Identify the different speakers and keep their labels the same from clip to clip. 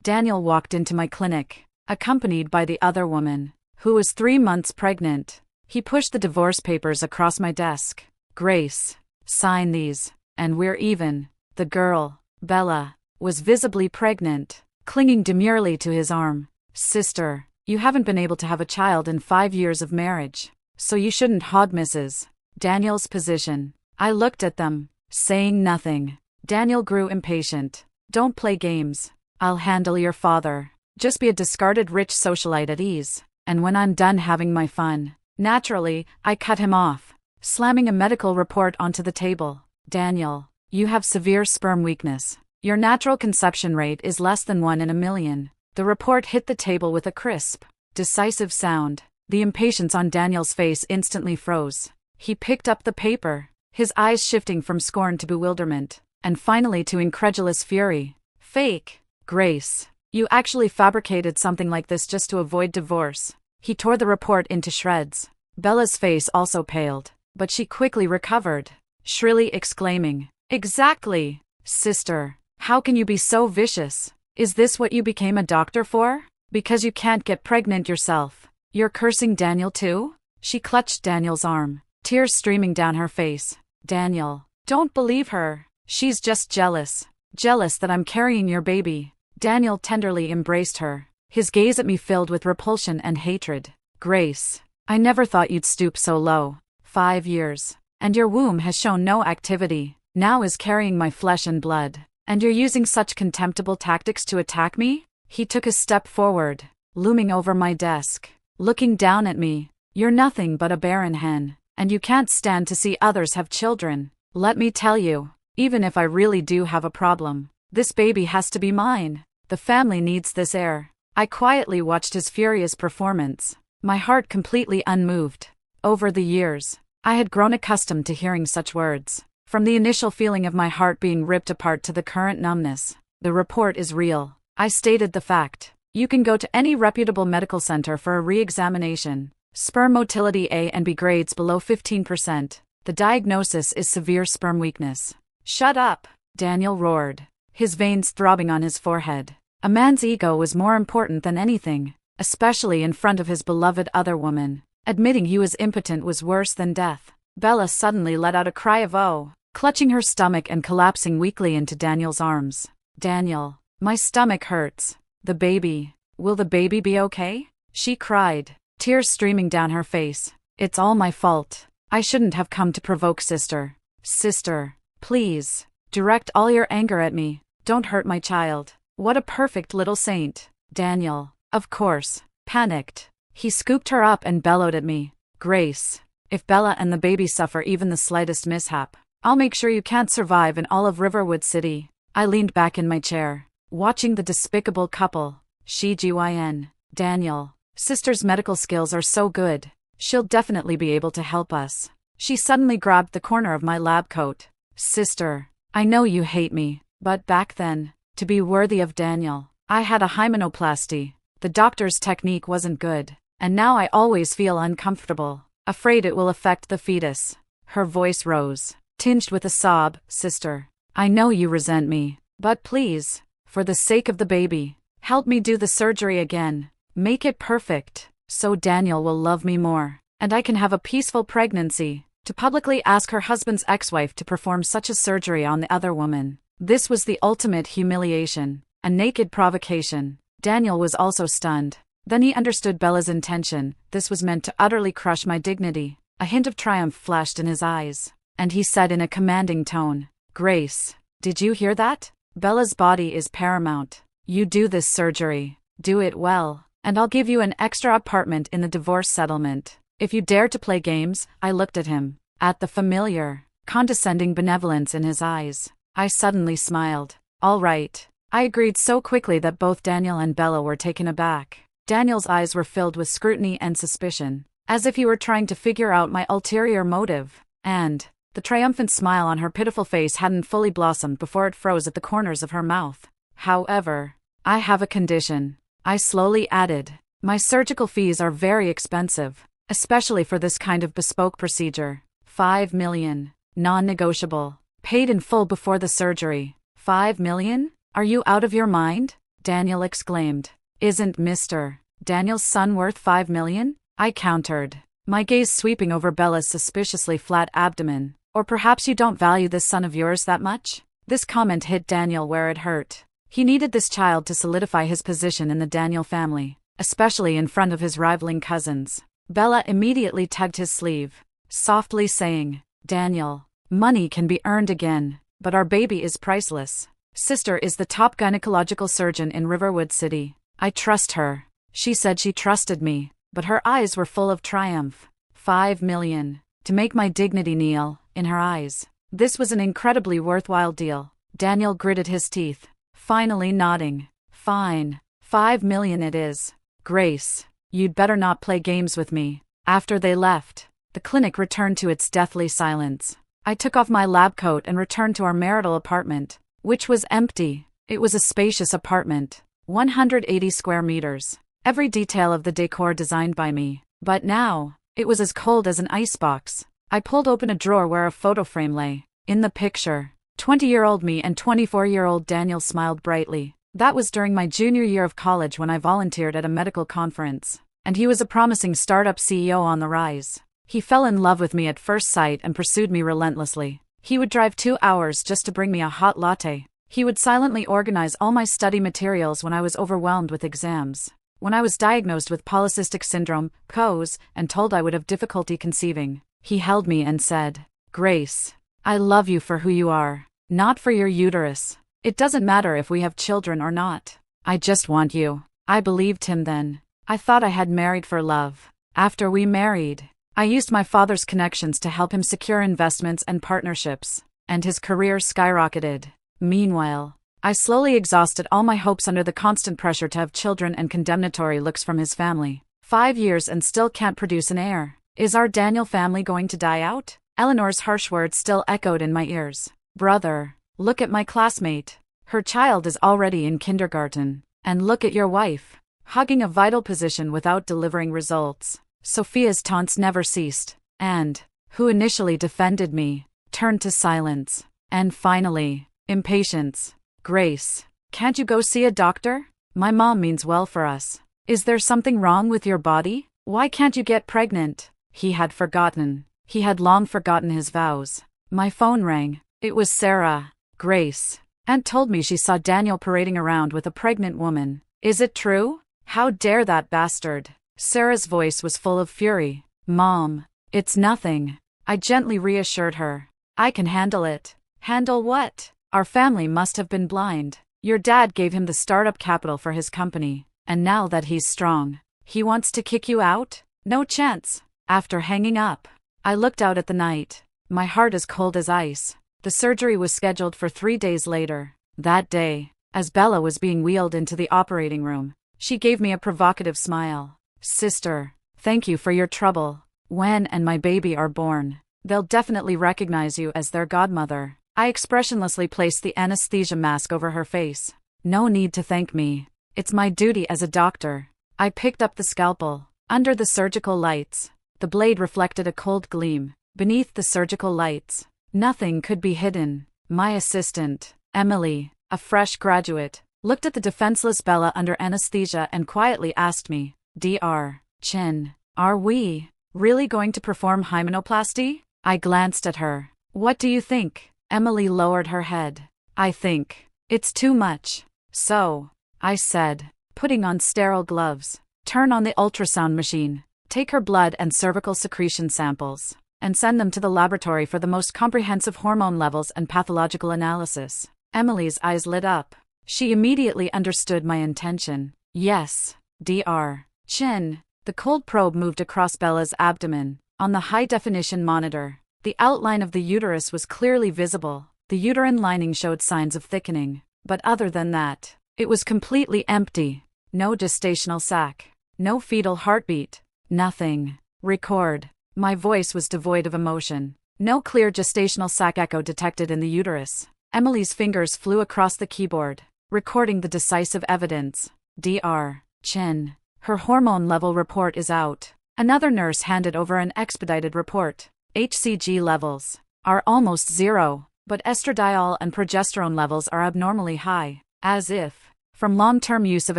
Speaker 1: Daniel walked into my clinic, accompanied by the other woman, who was 3 months pregnant. He pushed the divorce papers across my desk. "Grace, sign these, and we're even." The girl, Bella, was visibly pregnant, clinging demurely to his arm. "Sister, you haven't been able to have a child in 5 years of marriage, so you shouldn't hog Mrs. Daniel's position." I looked at them, saying nothing. Daniel grew impatient. "Don't play games. I'll handle your father. Just be a discarded rich socialite at ease, and when I'm done having my fun." Naturally, I cut him off, slamming a medical report onto the table. "Daniel, you have severe sperm weakness. Your natural conception rate is less than 1 in a million." The report hit the table with a crisp, decisive sound. The impatience on Daniel's face instantly froze. He picked up the paper, his eyes shifting from scorn to bewilderment, and finally to incredulous fury. "Fake. Grace, you actually fabricated something like this just to avoid divorce." He tore the report into shreds. Bella's face also paled, but she quickly recovered, shrilly exclaiming, "Exactly! Sister, how can you be so vicious? Is this what you became a doctor for? Because you can't get pregnant yourself, you're cursing Daniel too?" She clutched Daniel's arm, tears streaming down her face. "Daniel, don't believe her. She's just jealous. Jealous that I'm carrying your baby." Daniel tenderly embraced her, his gaze at me filled with repulsion and hatred. "Grace, I never thought you'd stoop so low. 5 years, and your womb has shown no activity, now is carrying my flesh and blood, and you're using such contemptible tactics to attack me?" He took a step forward, looming over my desk, looking down at me. "You're nothing but a barren hen, and you can't stand to see others have children. Let me tell you, even if I really do have a problem, this baby has to be mine. The family needs this heir." I quietly watched his furious performance, my heart completely unmoved. Over the years, I had grown accustomed to hearing such words. From the initial feeling of my heart being ripped apart to the current numbness. "The report is real," I stated the fact. "You can go to any reputable medical center for a re-examination. Sperm motility A and B grades below 15%. The diagnosis is severe sperm weakness." "Shut up!" Daniel roared, his veins throbbing on his forehead. A man's ego was more important than anything, especially in front of his beloved other woman. Admitting he was impotent was worse than death. Bella suddenly let out a cry of "oh," clutching her stomach and collapsing weakly into Daniel's arms. "Daniel, my stomach hurts. The baby, will the baby be okay?" she cried, tears streaming down her face. "It's all my fault. I shouldn't have come to provoke sister. Sister, please, direct all your anger at me. Don't hurt my child. What a perfect little saint." Daniel, of course, panicked. He scooped her up and bellowed at me. "Grace, if Bella and the baby suffer even the slightest mishap, I'll make sure you can't survive in all of Riverwood City." I leaned back in my chair, watching the despicable couple. "Gyn. Daniel, sister's medical skills are so good. She'll definitely be able to help us." She suddenly grabbed the corner of my lab coat. "Sister, I know you hate me, but back then, to be worthy of Daniel, I had a hymenoplasty. The doctor's technique wasn't good, and now I always feel uncomfortable, afraid it will affect the fetus." Her voice rose, tinged with a sob. "Sister, I know you resent me, but please, for the sake of the baby, help me do the surgery again. Make it perfect, so Daniel will love me more, and I can have a peaceful pregnancy." To publicly ask her husband's ex-wife to perform such a surgery on the other woman, this was the ultimate humiliation, a naked provocation. Daniel was also stunned. Then he understood Bella's intention. This was meant to utterly crush my dignity. A hint of triumph flashed in his eyes, and he said in a commanding tone, "Grace, did you hear that? Bella's body is paramount. You do this surgery, do it well, and I'll give you an extra apartment in the divorce settlement. If you dare to play games." I looked at him, at the familiar, condescending benevolence in his eyes. I suddenly smiled. "All right," I agreed so quickly that both Daniel and Bella were taken aback. Daniel's eyes were filled with scrutiny and suspicion, as if he were trying to figure out my ulterior motive, and the triumphant smile on her pitiful face hadn't fully blossomed before it froze at the corners of her mouth. "However, I have a condition," I slowly added. "My surgical fees are very expensive, especially for this kind of bespoke procedure. 5 million, non-negotiable, paid in full before the surgery." 5 million? Are you out of your mind? Daniel exclaimed. Isn't Mr. Daniel's son worth $5 million? I countered, my gaze sweeping over Bella's suspiciously flat abdomen. Or perhaps you don't value this son of yours that much? This comment hit Daniel where it hurt. He needed this child to solidify his position in the Daniel family, especially in front of his rivaling cousins. Bella immediately tugged his sleeve, softly saying, Daniel, money can be earned again, but our baby is priceless. Sister is the top gynecological surgeon in Riverwood City. I trust her. She said she trusted me, but her eyes were full of triumph. $5 million. To make my dignity kneel, in her eyes. This was an incredibly worthwhile deal. Daniel gritted his teeth, finally nodding. Fine. $5 million it is. Grace, you'd better not play games with me. After they left, the clinic returned to its deathly silence. I took off my lab coat and returned to our marital apartment, which was empty. It was a spacious apartment, 180 square meters. Every detail of the decor designed by me. But now, it was as cold as an icebox. I pulled open a drawer where a photo frame lay. In the picture, 20-year-old me and 24-year-old Daniel smiled brightly. That was during my junior year of college when I volunteered at a medical conference. And he was a promising startup CEO on the rise. He fell in love with me at first sight and pursued me relentlessly. He would drive 2 hours just to bring me a hot latte. He would silently organize all my study materials when I was overwhelmed with exams. When I was diagnosed with polycystic syndrome, PCOS, and told I would have difficulty conceiving, he held me and said, Grace, I love you for who you are, not for your uterus. It doesn't matter if we have children or not. I just want you. I believed him then. I thought I had married for love. After we married, I used my father's connections to help him secure investments and partnerships, and his career skyrocketed. Meanwhile, I slowly exhausted all my hopes under the constant pressure to have children and condemnatory looks from his family. 5 years and still can't produce an heir. Is our Daniel family going to die out? Eleanor's harsh words still echoed in my ears. Brother, look at my classmate. Her child is already in kindergarten. And look at your wife, hugging a vital position without delivering results. Sophia's taunts never ceased, and, who initially defended me, turned to silence. And finally, impatience. Grace, can't you go see a doctor? My mom means well for us. Is there something wrong with your body? Why can't you get pregnant? He had forgotten. He had long forgotten his vows. My phone rang. It was Sarah. Grace. Aunt told me she saw Daniel parading around with a pregnant woman. Is it true? How dare that bastard? Sarah's voice was full of fury. Mom, it's nothing. I gently reassured her. I can handle it. Handle what? Our family must have been blind. Your dad gave him the startup capital for his company, and now that he's strong, he wants to kick you out? No chance. After hanging up, I looked out at the night, my heart as cold as ice. The surgery was scheduled for 3 days later. That day, as Bella was being wheeled into the operating room, she gave me a provocative smile. Sister, thank you for your trouble. When and my baby are born, they'll definitely recognize you as their godmother. I expressionlessly placed the anesthesia mask over her face. No need to thank me. It's my duty as a doctor. I picked up the scalpel. Under the surgical lights, the blade reflected a cold gleam. Beneath the surgical lights, nothing could be hidden. My assistant, Emily, a fresh graduate, looked at the defenseless Bella under anesthesia and quietly asked me, Dr. Chin, are we really going to perform hymenoplasty? I glanced at her. What do you think? Emily lowered her head. I think it's too much. So, I said, putting on sterile gloves, turn on the ultrasound machine, take her blood and cervical secretion samples, and send them to the laboratory for the most comprehensive hormone levels and pathological analysis. Emily's eyes lit up. She immediately understood my intention. Yes, Dr. Chin. The cold probe moved across Bella's abdomen. On the high-definition monitor, the outline of the uterus was clearly visible. The uterine lining showed signs of thickening. But other than that, it was completely empty. No gestational sac. No fetal heartbeat. Nothing. Record. My voice was devoid of emotion. No clear gestational sac echo detected in the uterus. Emily's fingers flew across the keyboard, recording the decisive evidence. Dr. Chin. Her hormone level report is out. Another nurse handed over an expedited report. HCG levels are almost zero, but estradiol and progesterone levels are abnormally high. As if From long-term use of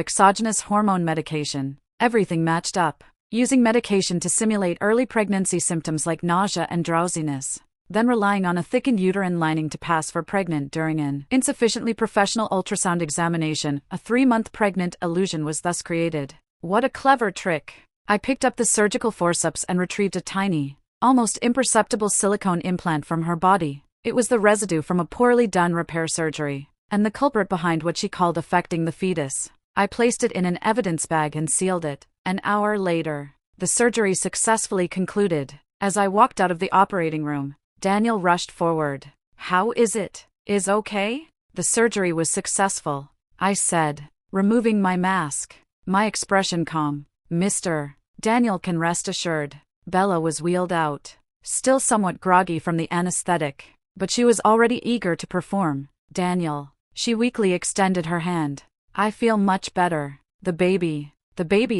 Speaker 1: exogenous hormone medication, everything matched up. Using medication to simulate early pregnancy symptoms like nausea and drowsiness, then relying on a thickened uterine lining to pass for pregnant during an insufficiently professional ultrasound examination, a 3-month pregnant illusion was thus created. What a clever trick! I picked up the surgical forceps and retrieved a tiny, almost imperceptible silicone implant from her body. It was the residue from a poorly done repair surgery, and the culprit behind what she called affecting the fetus. I placed it in an evidence bag and sealed it. An hour later, the surgery successfully concluded. As I walked out of the operating room, Daniel rushed forward. "How is it? Is okay?" "The surgery was successful," I said, removing my mask, my expression calm. "Mr. Daniel can rest assured." Bella was wheeled out, still somewhat groggy from the anesthetic, but she was already eager to perform. "Daniel," she weakly extended her hand. "I feel much better. The baby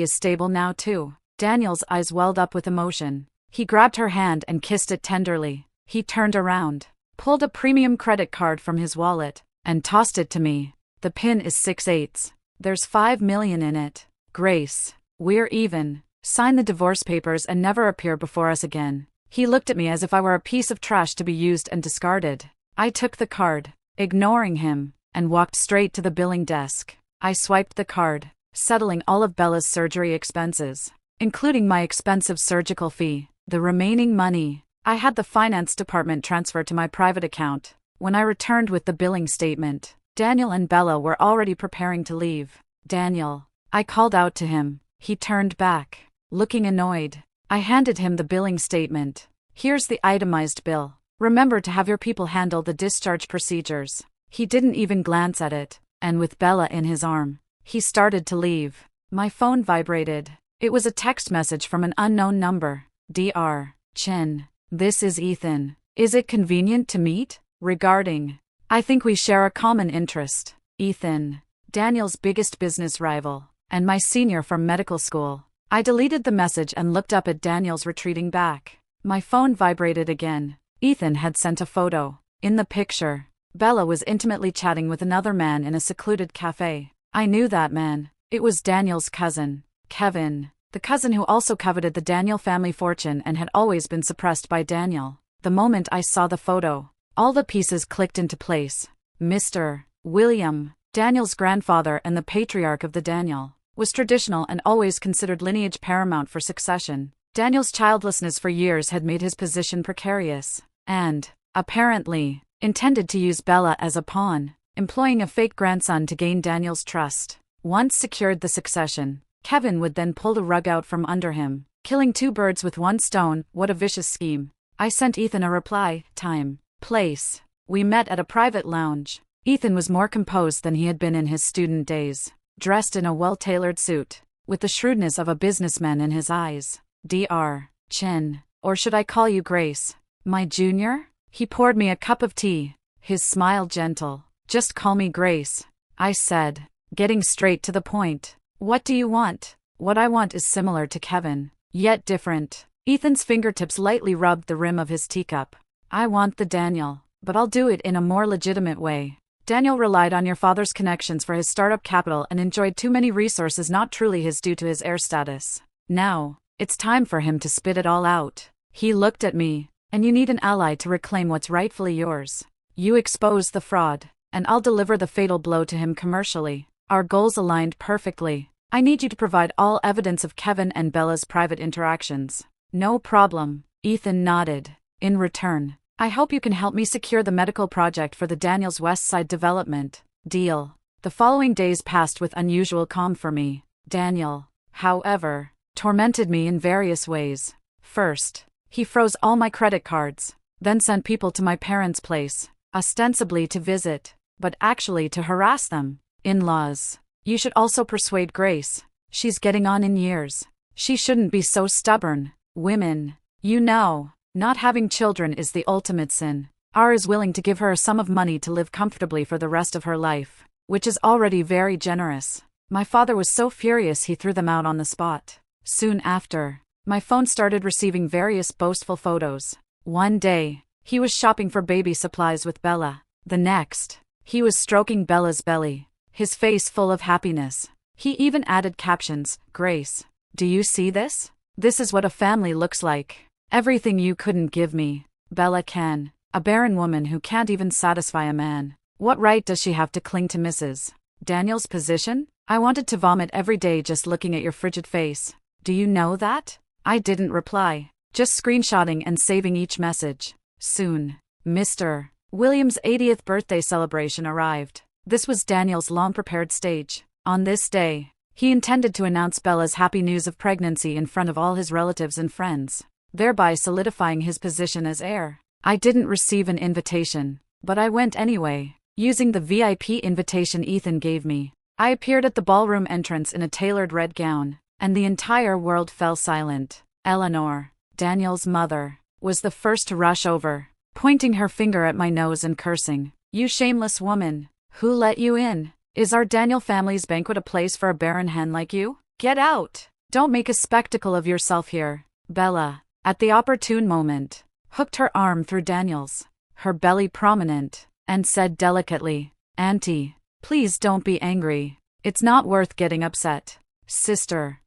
Speaker 1: is stable now too." Daniel's eyes welled up with emotion. He grabbed her hand and kissed it tenderly. He turned around, pulled a premium credit card from his wallet, and tossed it to me. "The PIN is 6/8. There's $5 million in it. Grace, we're even. Sign the divorce papers and never appear before us again." He looked at me as if I were a piece of trash to be used and discarded. I took the card, ignoring him, and walked straight to the billing desk. I swiped the card, settling all of Bella's surgery expenses, including my expensive surgical fee. The remaining money, I had the finance department transfer to my private account. When I returned with the billing statement, Daniel and Bella were already preparing to leave. "Daniel," I called out to him. He turned back, looking annoyed. I handed him the billing statement. "Here's the itemized bill. Remember to have your people handle the discharge procedures." He didn't even glance at it, and with Bella in his arm, he started to leave. My phone vibrated. It was a text message from an unknown number. "Dr. Chin, this is Ethan. Is it convenient to meet? Regarding, I think we share a common interest. Ethan, Daniel's biggest business rival, and my senior from medical school." I deleted the message and looked up at Daniel's retreating back. My phone vibrated again. Ethan had sent a photo. In the picture, Bella was intimately chatting with another man in a secluded cafe. I knew that man. It was Daniel's cousin, Kevin, the cousin who also coveted the Daniel family fortune and had always been suppressed by Daniel. The moment I saw the photo, all the pieces clicked into place. Mr. William, Daniel's grandfather and the patriarch of the Daniel, was traditional and always considered lineage paramount for succession. Daniel's childlessness for years had made his position precarious, and, apparently, intended to use Bella as a pawn, employing a fake grandson to gain Daniel's trust. Once secured the succession, Kevin would then pull the rug out from under him, killing 2 birds with 1 stone. What a vicious scheme. I sent Ethan a reply. Time, place. We met at a private lounge. Ethan was more composed than he had been in his student days, dressed in a well-tailored suit, with the shrewdness of a businessman in his eyes. "Dr. Chin, or should I call you Grace? My junior?" He poured me a cup of tea, his smile gentle. "Just call me Grace," I said, getting straight to the point. "What do you want?" "What I want is similar to Kevin, yet different." Ethan's fingertips lightly rubbed the rim of his teacup. "I want the Daniel, but I'll do it in a more legitimate way. Daniel relied on your father's connections for his startup capital and enjoyed too many resources not truly his due to his heir status. Now, it's time for him to spit it all out." He looked at me. "And you need an ally to reclaim what's rightfully yours. You expose the fraud, and I'll deliver the fatal blow to him commercially. Our goals aligned perfectly. I need you to provide all evidence of Kevin and Bella's private interactions." "No problem," Ethan nodded. "In return, I hope you can help me secure the medical project for the Daniels West Side development. Deal." The following days passed with unusual calm for me. Daniel, however, tormented me in various ways. First, he froze all my credit cards, then sent people to my parents' place, ostensibly to visit, but actually to harass them. "In-laws, you should also persuade Grace. She's getting on in years. She shouldn't be so stubborn. Women, you know, not having children is the ultimate sin. R is willing to give her a sum of money to live comfortably for the rest of her life, which is already very generous." My father was so furious he threw them out on the spot. Soon after, my phone started receiving various boastful photos. One day, he was shopping for baby supplies with Bella. The next, he was stroking Bella's belly, his face full of happiness. He even added captions, "Grace, do you see this? This is what a family looks like. Everything you couldn't give me, Bella can. A barren woman who can't even satisfy a man. What right does she have to cling to Mrs. Daniel's position? I wanted to vomit every day just looking at your frigid face. Do you know that?" I didn't reply, just screenshotting and saving each message. Soon, Mr. William's 80th birthday celebration arrived. This was Daniel's long-prepared stage. On this day, he intended to announce Bella's happy news of pregnancy in front of all his relatives and friends, thereby solidifying his position as heir. I didn't receive an invitation, but I went anyway, using the VIP invitation Ethan gave me. I appeared at the ballroom entrance in a tailored red gown, and the entire world fell silent. Eleanor, Daniel's mother, was the first to rush over, pointing her finger at my nose and cursing, "You shameless woman! Who let you in? Is our Daniel family's banquet a place for a barren hen like you? Get out! Don't make a spectacle of yourself here." Bella, at the opportune moment, hooked her arm through Daniel's, her belly prominent, and said delicately, "Auntie, please don't be angry. It's not worth getting upset. Sister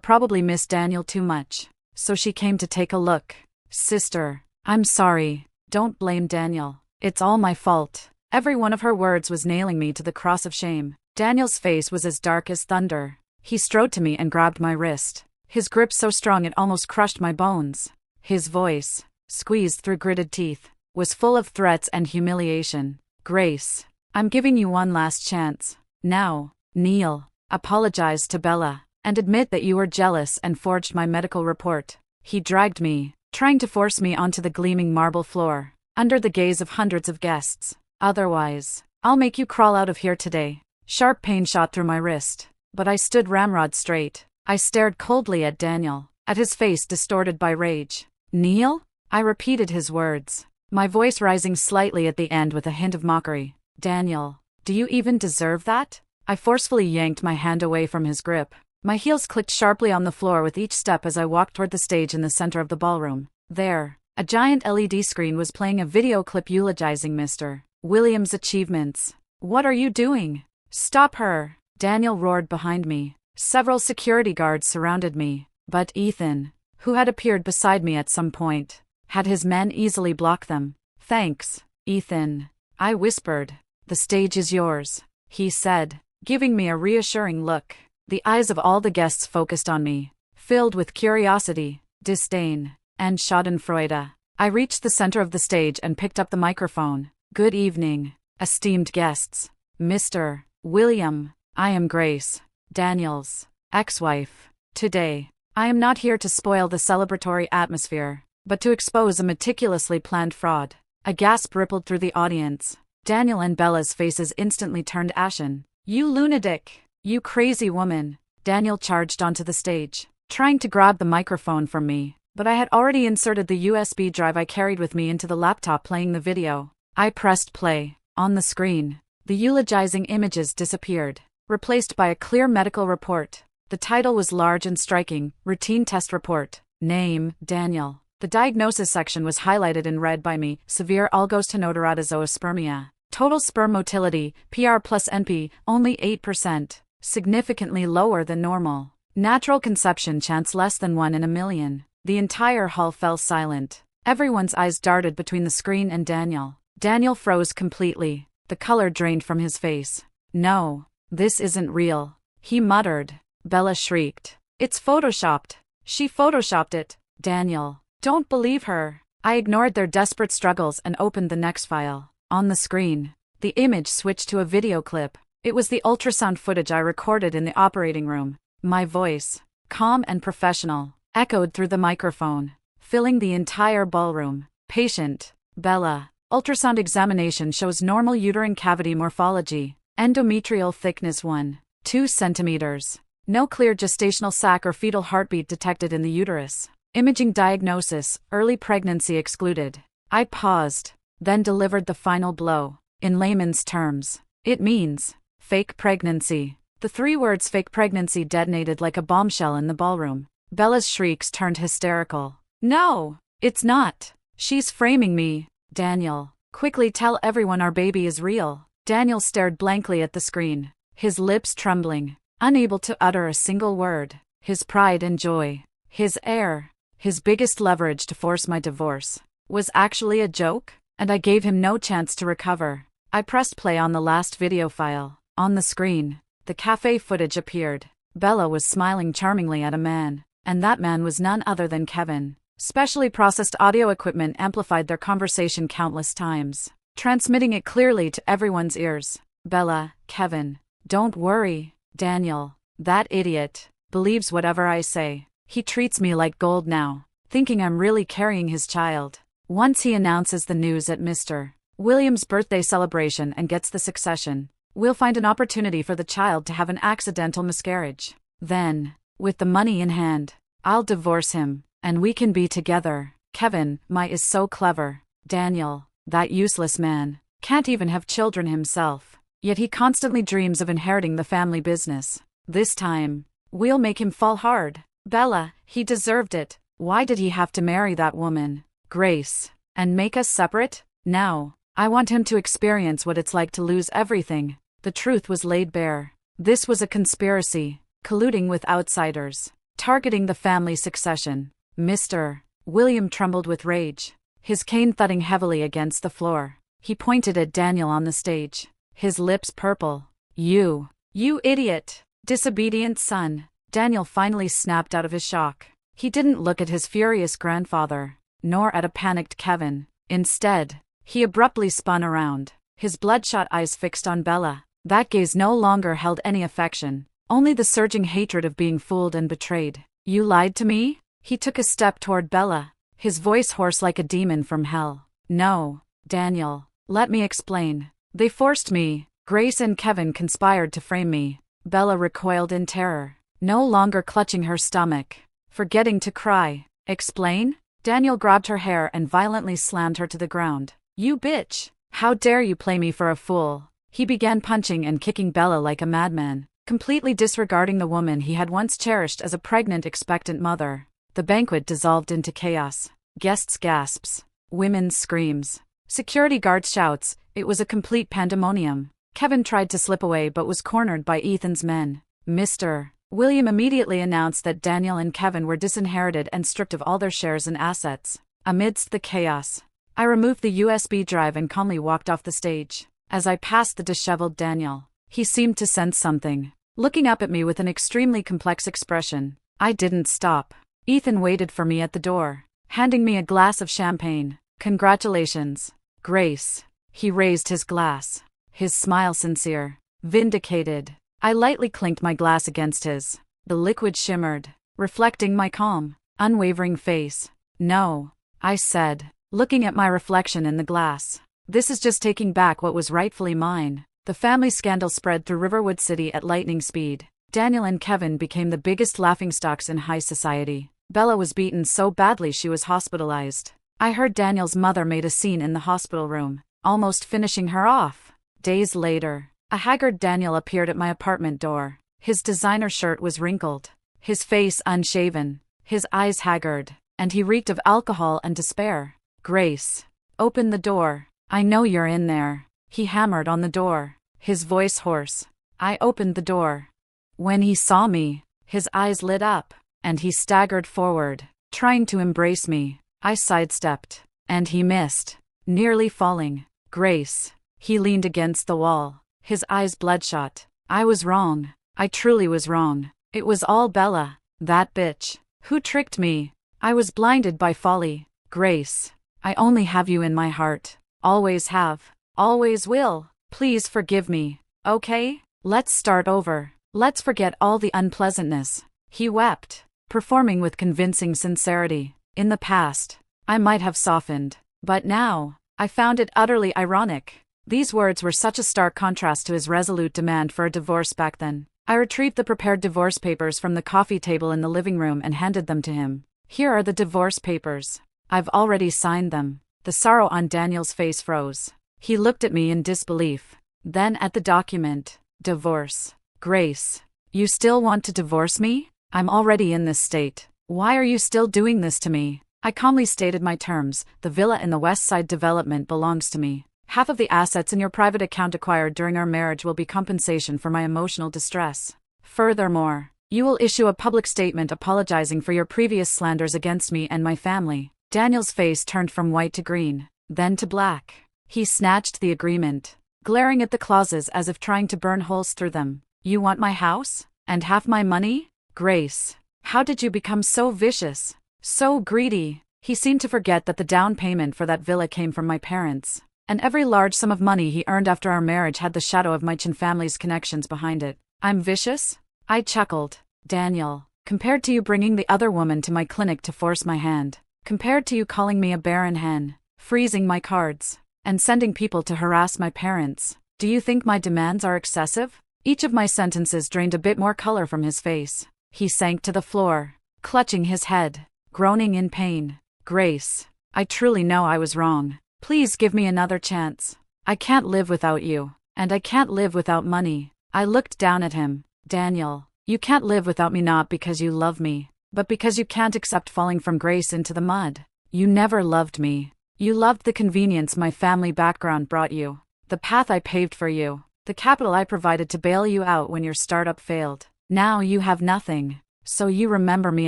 Speaker 1: probably missed Daniel too much, so she came to take a look. Sister, I'm sorry. Don't blame Daniel. It's all my fault." Every one of her words was nailing me to the cross of shame. Daniel's face was as dark as thunder. He strode to me and grabbed my wrist, his grip so strong it almost crushed my bones. His voice, squeezed through gritted teeth, was full of threats and humiliation. "Grace, I'm giving you one last chance. Now, kneel, apologize to Bella, and admit that you were jealous and forged my medical report." He dragged me, trying to force me onto the gleaming marble floor, under the gaze of hundreds of guests. "Otherwise, I'll make you crawl out of here today." Sharp pain shot through my wrist, but I stood ramrod straight. I stared coldly at Daniel, at his face distorted by rage. "Kneel?" I repeated his words, my voice rising slightly at the end with a hint of mockery. "Daniel, do you even deserve that?" I forcefully yanked my hand away from his grip. My heels clicked sharply on the floor with each step as I walked toward the stage in the center of the ballroom. There, a giant LED screen was playing a video clip eulogizing Mr. William's achievements. "What are you doing? Stop her!" Daniel roared behind me. Several security guards surrounded me, but Ethan, who had appeared beside me at some point, had his men easily block them. "Thanks, Ethan," I whispered. "The stage is yours," he said, giving me a reassuring look. The eyes of all the guests focused on me, filled with curiosity, disdain, and schadenfreude. I reached the center of the stage and picked up the microphone. "Good evening, esteemed guests. Mr. William, I am Grace, Daniel's ex-wife. Today, I am not here to spoil the celebratory atmosphere, but to expose a meticulously planned fraud." A gasp rippled through the audience. Daniel and Bella's faces instantly turned ashen. "You lunatic! You crazy woman!" Daniel charged onto the stage, trying to grab the microphone from me, but I had already inserted the USB drive I carried with me into the laptop playing the video. I pressed play. On the screen, the eulogizing images disappeared, replaced by a clear medical report. The title was large and striking, "Routine Test Report. Name, Daniel." The diagnosis section was highlighted in red by me, "Severe algostenodoratozoospermia. Total sperm motility, PR plus NP, only 8%, significantly lower than normal. Natural conception chance less than 1 in a million." The entire hall fell silent. Everyone's eyes darted between the screen and Daniel. Daniel froze completely. The color drained from his face. "No, this isn't real," he muttered. Bella shrieked. "It's photoshopped. She photoshopped it." "Daniel, don't believe her." I ignored their desperate struggles and opened the next file. On the screen, the image switched to a video clip. It was the ultrasound footage I recorded in the operating room. My voice, calm and professional, echoed through the microphone, filling the entire ballroom. "Patient, Bella. Ultrasound examination shows normal uterine cavity morphology. Endometrial thickness 1.2 centimeters. No clear gestational sac or fetal heartbeat detected in the uterus. Imaging diagnosis, early pregnancy excluded." I paused, then delivered the final blow. In layman's terms, it means fake pregnancy. The 3 words "fake pregnancy" detonated like a bombshell in the ballroom. Bella's shrieks turned hysterical. "No, it's not. She's framing me. Daniel, quickly tell everyone our baby is real." Daniel stared blankly at the screen, his lips trembling, unable to utter a single word. His pride and joy, his air, his biggest leverage to force my divorce, was actually a joke, and I gave him no chance to recover. I pressed play on the last video file. On the screen, the cafe footage appeared. Bella was smiling charmingly at a man, and that man was none other than Kevin. Specially processed audio equipment amplified their conversation countless times, transmitting it clearly to everyone's ears. Bella, Kevin, don't worry, Daniel, that idiot, believes whatever I say. He treats me like gold now, thinking I'm really carrying his child. Once he announces the news at Mr. Williams' birthday celebration and gets the succession, we'll find an opportunity for the child to have an accidental miscarriage. Then, with the money in hand, I'll divorce him, and we can be together. Kevin, is so clever. Daniel, that useless man, can't even have children himself, yet he constantly dreams of inheriting the family business. This time, we'll make him fall hard. Bella, he deserved it. Why did he have to marry that woman, Grace, and make us separate? Now, I want him to experience what it's like to lose everything. The truth was laid bare. This was a conspiracy, colluding with outsiders, targeting the family succession. Mr. William trembled with rage, his cane thudding heavily against the floor. He pointed at Daniel on the stage, his lips purple. You idiot, disobedient son. Daniel finally snapped out of his shock. He didn't look at his furious grandfather, nor at a panicked Kevin. Instead, he abruptly spun around, his bloodshot eyes fixed on Bella. That gaze no longer held any affection, only the surging hatred of being fooled and betrayed. You lied to me? He took a step toward Bella, his voice hoarse like a demon from hell. No, Daniel, let me explain. They forced me. Grace and Kevin conspired to frame me. Bella recoiled in terror, no longer clutching her stomach, forgetting to cry. Explain? Daniel grabbed her hair and violently slammed her to the ground. You bitch! How dare you play me for a fool? He began punching and kicking Bella like a madman, completely disregarding the woman he had once cherished as a pregnant, expectant mother. The banquet dissolved into chaos. Guests' gasps, women's screams, security guards' shouts. It was a complete pandemonium. Kevin tried to slip away but was cornered by Ethan's men. Mr. William immediately announced that Daniel and Kevin were disinherited and stripped of all their shares and assets. Amidst the chaos, I removed the USB drive and calmly walked off the stage. As I passed the disheveled Daniel, he seemed to sense something, looking up at me with an extremely complex expression. I didn't stop. Ethan waited for me at the door, handing me a glass of champagne. Congratulations, Grace. He raised his glass, his smile sincere, vindicated. I lightly clinked my glass against his. The liquid shimmered, reflecting my calm, unwavering face. No, I said, looking at my reflection in the glass. This is just taking back what was rightfully mine. The family scandal spread through Riverwood City at lightning speed. Daniel and Kevin became the biggest laughingstocks in high society. Bella was beaten so badly she was hospitalized. I heard Daniel's mother made a scene in the hospital room, almost finishing her off. Days later, a haggard Daniel appeared at my apartment door. His designer shirt was wrinkled, his face unshaven, his eyes haggard, and he reeked of alcohol and despair. Grace, open the door. I know you're in there. He hammered on the door, his voice hoarse. I opened the door. When he saw me, his eyes lit up, and he staggered forward, trying to embrace me. I sidestepped, and he missed, nearly falling. Grace. He leaned against the wall, his eyes bloodshot. I was wrong. I truly was wrong. It was all Bella, that bitch, who tricked me. I was blinded by folly. Grace, I only have you in my heart. Always have. Always will. Please forgive me, okay? Let's start over. Let's forget all the unpleasantness. He wept, performing with convincing sincerity. In the past, I might have softened, but now, I found it utterly ironic. These words were such a stark contrast to his resolute demand for a divorce back then. I retrieved the prepared divorce papers from the coffee table in the living room and handed them to him. Here are the divorce papers. I've already signed them. The sorrow on Daniel's face froze. He looked at me in disbelief, then at the document. Divorce. Grace, you still want to divorce me? I'm already in this state. Why are you still doing this to me? I calmly stated my terms. The villa in the West Side development belongs to me. Half of the assets in your private account acquired during our marriage will be compensation for my emotional distress. Furthermore, you will issue a public statement apologizing for your previous slanders against me and my family." Daniel's face turned from white to green, then to black. He snatched the agreement, glaring at the clauses as if trying to burn holes through them. "You want my house? And half my money? Grace, how did you become so vicious? So greedy?" He seemed to forget that the down payment for that villa came from my parents, and every large sum of money he earned after our marriage had the shadow of my Chin family's connections behind it. "I'm vicious?" I chuckled. "Daniel, compared to you bringing the other woman to my clinic to force my hand, compared to you calling me a barren hen, freezing my cards, and sending people to harass my parents, do you think my demands are excessive?" Each of my sentences drained a bit more color from his face. He sank to the floor, clutching his head, groaning in pain. "Grace, I truly know I was wrong. Please give me another chance. I can't live without you, and I can't live without money." I looked down at him. "Daniel, you can't live without me not because you love me, but because you can't accept falling from grace into the mud. You never loved me. You loved the convenience my family background brought you, the path I paved for you, the capital I provided to bail you out when your startup failed. Now you have nothing, so you remember me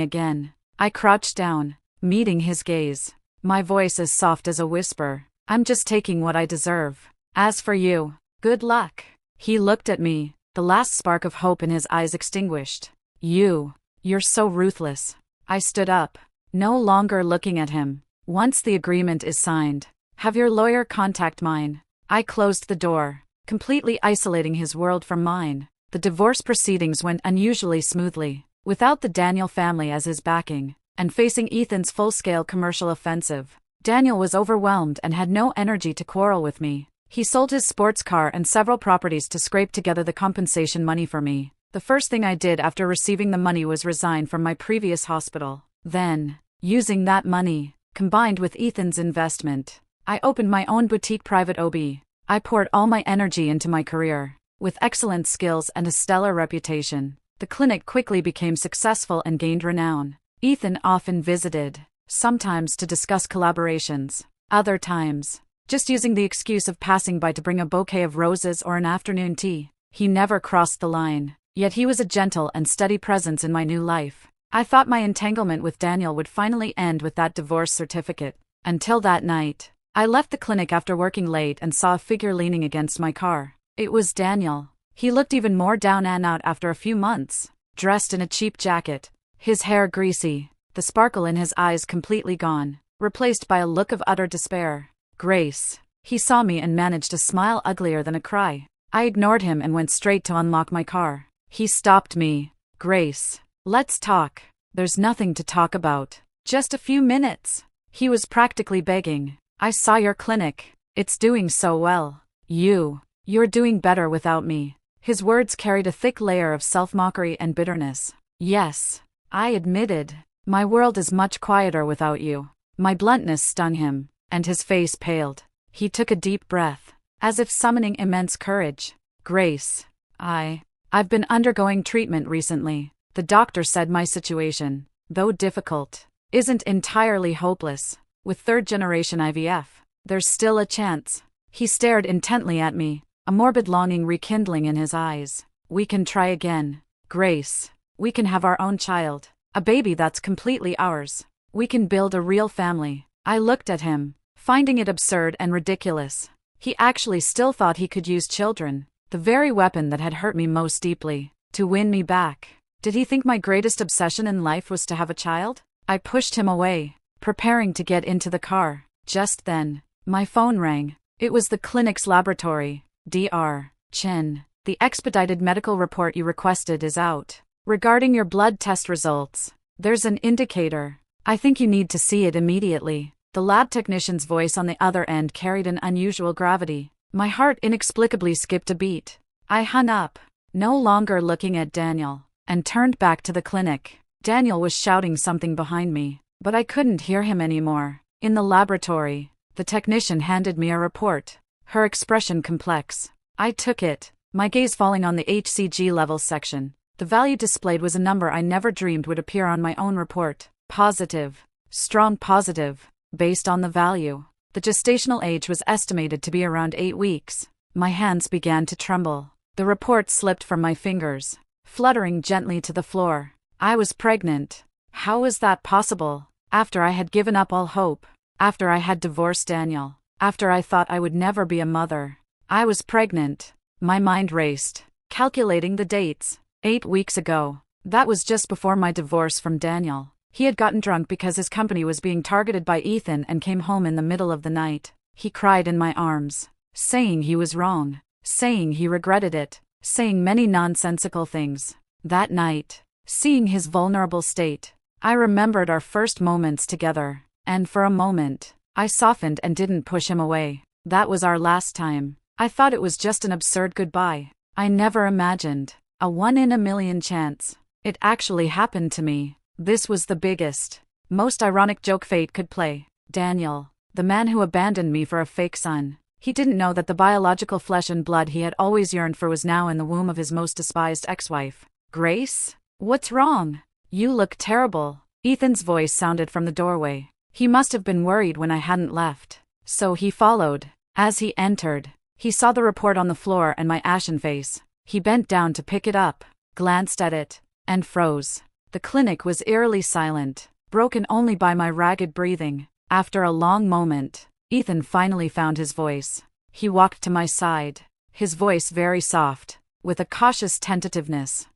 Speaker 1: again." I crouched down, meeting his gaze, my voice as soft as a whisper. "I'm just taking what I deserve. As for you, good luck." He looked at me, the last spark of hope in his eyes extinguished. You're so ruthless." I stood up, no longer looking at him. "Once the agreement is signed, have your lawyer contact mine." I closed the door, completely isolating his world from mine. The divorce proceedings went unusually smoothly, without the Daniel family as his backing, and facing Ethan's full-scale commercial offensive. Daniel was overwhelmed and had no energy to quarrel with me. He sold his sports car and several properties to scrape together the compensation money for me. The first thing I did after receiving the money was resign from my previous hospital. Then, using that money, combined with Ethan's investment, I opened my own boutique private OB. I poured all my energy into my career. With excellent skills and a stellar reputation, the clinic quickly became successful and gained renown. Ethan often visited, sometimes to discuss collaborations, other times, just using the excuse of passing by to bring a bouquet of roses or an afternoon tea. He never crossed the line, yet he was a gentle and steady presence in my new life. I thought my entanglement with Daniel would finally end with that divorce certificate. Until that night, I left the clinic after working late and saw a figure leaning against my car. It was Daniel. He looked even more down and out after a few months, dressed in a cheap jacket, his hair greasy, the sparkle in his eyes completely gone, replaced by a look of utter despair. "Grace." He saw me and managed a smile uglier than a cry. I ignored him and went straight to unlock my car. He stopped me. "Grace, let's talk." "There's nothing to talk about. Just a few minutes." He was practically begging. "I saw your clinic. It's doing so well. You're doing better without me." His words carried a thick layer of self-mockery and bitterness. "Yes," I admitted. "My world is much quieter without you." My bluntness stung him, and his face paled. He took a deep breath, as if summoning immense courage. "Grace, I've been undergoing treatment recently. The doctor said my situation, though difficult, isn't entirely hopeless. With third-generation IVF, there's still a chance." He stared intently at me, a morbid longing rekindling in his eyes. "We can try again, Grace. We can have our own child, a baby that's completely ours. We can build a real family." I looked at him, finding it absurd and ridiculous. He actually still thought he could use children, the very weapon that had hurt me most deeply, to win me back. Did he think my greatest obsession in life was to have a child? I pushed him away, preparing to get into the car. Just then, my phone rang. It was the clinic's laboratory. "Dr. Chin, the expedited medical report you requested is out. Regarding your blood test results, there's an indicator. I think you need to see it immediately." The lab technician's voice on the other end carried an unusual gravity. My heart inexplicably skipped a beat. I hung up, no longer looking at Daniel, and turned back to the clinic. Daniel was shouting something behind me, but I couldn't hear him anymore. In the laboratory, the technician handed me a report, her expression complex. I took it, my gaze falling on the HCG levels section. The value displayed was a number I never dreamed would appear on my own report. Positive. Strong positive. Based on the value, The gestational age was estimated to be around 8 weeks. My hands began to tremble. The report slipped from my fingers, fluttering gently to the floor. I was pregnant. How was that possible? After I had given up all hope. After I had divorced Daniel. After I thought I would never be a mother. I was pregnant. My mind raced, calculating the dates. 8 weeks ago. That was just before my divorce from Daniel. He had gotten drunk because his company was being targeted by Ethan and came home in the middle of the night. He cried in my arms, saying he was wrong, saying he regretted it, saying many nonsensical things. That night, seeing his vulnerable state, I remembered our first moments together, and for a moment, I softened and didn't push him away. That was our last time. I thought it was just an absurd goodbye. I never imagined a 1 in a million chance. It actually happened to me. This was the biggest, most ironic joke fate could play. Daniel, the man who abandoned me for a fake son. He didn't know that the biological flesh and blood he had always yearned for was now in the womb of his most despised ex-wife. Grace? What's wrong? You look terrible. Ethan's voice sounded from the doorway. He must have been worried when I hadn't left. So he followed. As he entered, he saw the report on the floor and my ashen face. He bent down to pick it up, glanced at it, and froze. The clinic was eerily silent, broken only by my ragged breathing. After a long moment, Ethan finally found his voice. He walked to my side, his voice very soft, with a cautious tentativeness.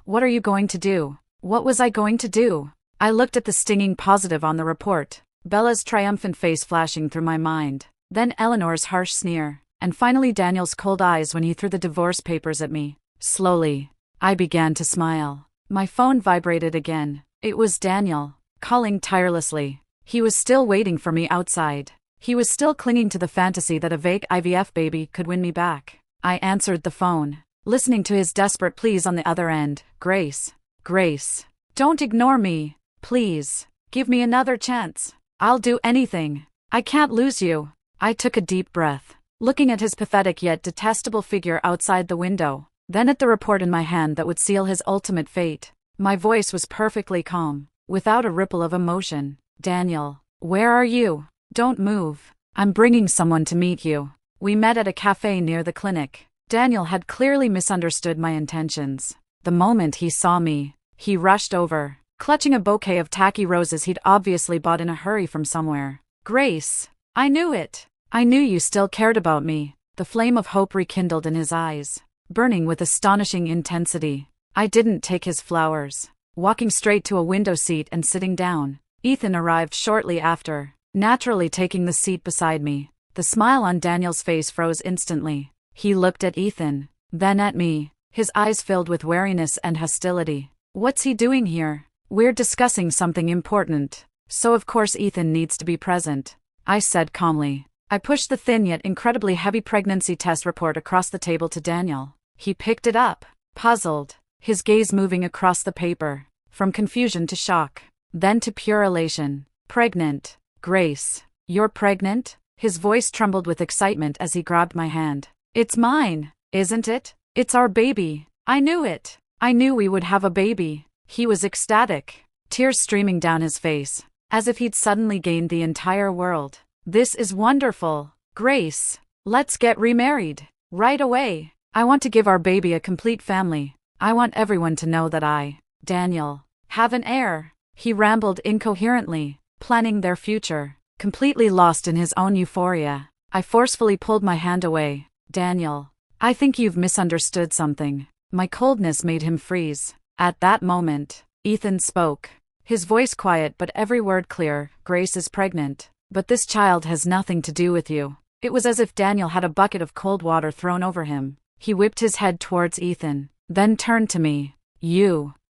Speaker 1: What are you going to do? What was I going to do? I looked at the stinging positive on the report, Bella's triumphant face flashing through my mind, then Eleanor's harsh sneer, and finally Daniel's cold eyes when he threw the divorce papers at me. Slowly, I began to smile. My phone vibrated again. It was Daniel, calling tirelessly. He was still waiting for me outside. He was still clinging to the fantasy that a vague IVF baby could win me back. I answered the phone, listening to his desperate pleas on the other end. Grace, don't ignore me. Please, give me another chance. I'll do anything. I can't lose you. I took a deep breath, looking at his pathetic yet detestable figure outside the window, then at the report in my hand that would seal his ultimate fate. My voice was perfectly calm, without a ripple of emotion. Daniel, where are you? Don't move. I'm bringing someone to meet you. We met at a cafe near the clinic. Daniel had clearly misunderstood my intentions. The moment he saw me, he rushed over, clutching a bouquet of tacky roses he'd obviously bought in a hurry from somewhere. Grace, I knew it. I knew you still cared about me. The flame of hope rekindled in his eyes, burning with astonishing intensity. I didn't take his flowers. Walking straight to a window seat and sitting down, Ethan arrived shortly after, naturally taking the seat beside me. The smile on Daniel's face froze instantly. He looked at Ethan, then at me, his eyes filled with wariness and hostility. What's he doing here? We're discussing something important, so of course Ethan needs to be present, I said calmly. I pushed the thin yet incredibly heavy pregnancy test report across the table to Daniel. He picked it up, puzzled, his gaze moving across the paper, from confusion to shock, then to pure elation. Pregnant. Grace, you're pregnant? His voice trembled with excitement as he grabbed my hand. It's mine, isn't it? It's our baby. I knew it. I knew we would have a baby. He was ecstatic, tears streaming down his face, as if he'd suddenly gained the entire world. This is wonderful. Grace, let's get remarried. Right away. I want to give our baby a complete family. I want everyone to know that Daniel, have an heir. He rambled incoherently, planning their future, completely lost in his own euphoria. I forcefully pulled my hand away. Daniel, I think you've misunderstood something. My coldness made him freeze. At that moment, Ethan spoke, his voice quiet but every word clear. Grace is pregnant, but this child has nothing to do with you. It was as if Daniel had a bucket of cold water thrown over him. He whipped his head towards Ethan, then turned to me.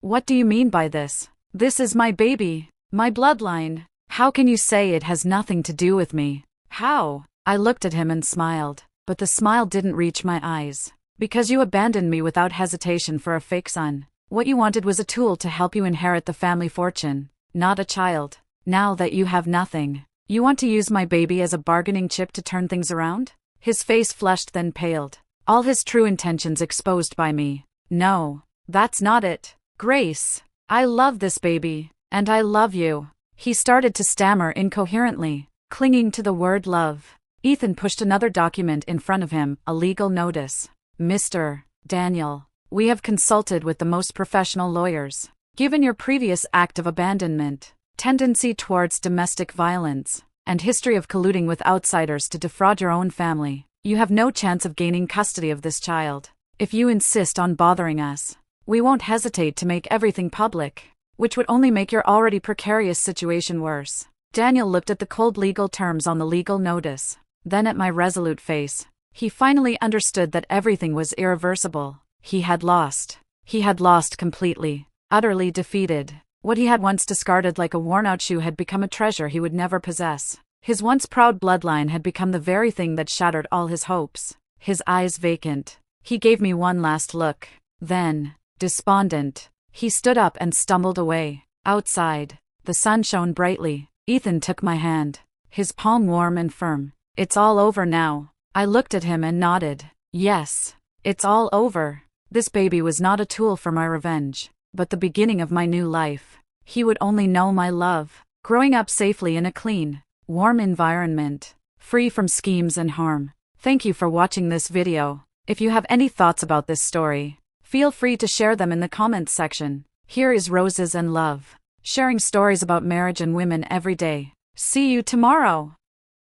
Speaker 1: What do you mean by this? This is my baby, my bloodline. How can you say it has nothing to do with me? How? I looked at him and smiled, but the smile didn't reach my eyes. Because you abandoned me without hesitation for a fake son. What you wanted was a tool to help you inherit the family fortune, not a child. Now that you have nothing, you want to use my baby as a bargaining chip to turn things around? His face flushed then paled, all his true intentions exposed by me. No, that's not it. Grace, I love this baby, and I love you. He started to stammer incoherently, clinging to the word love. Ethan pushed another document in front of him, a legal notice. Mr. Daniel, we have consulted with the most professional lawyers. Given your previous act of abandonment, tendency towards domestic violence, and history of colluding with outsiders to defraud your own family, you have no chance of gaining custody of this child. If you insist on bothering us, we won't hesitate to make everything public, which would only make your already precarious situation worse. Daniel looked at the cold legal terms on the legal notice, then at my resolute face. He finally understood that everything was irreversible. He had lost. He had lost completely, utterly defeated. What he had once discarded like a worn-out shoe had become a treasure he would never possess. His once proud bloodline had become the very thing that shattered all his hopes. His eyes vacant, he gave me one last look. Then, despondent, he stood up and stumbled away. Outside, the sun shone brightly. Ethan took my hand, his palm warm and firm. It's all over now. I looked at him and nodded. Yes, it's all over. This baby was not a tool for my revenge, but the beginning of my new life. He would only know my love, growing up safely in a clean, warm environment, free from schemes and harm. Thank you for watching this video. If you have any thoughts about this story, feel free to share them in the comments section. Here is Roses and Love, sharing stories about marriage and women every day. See you tomorrow.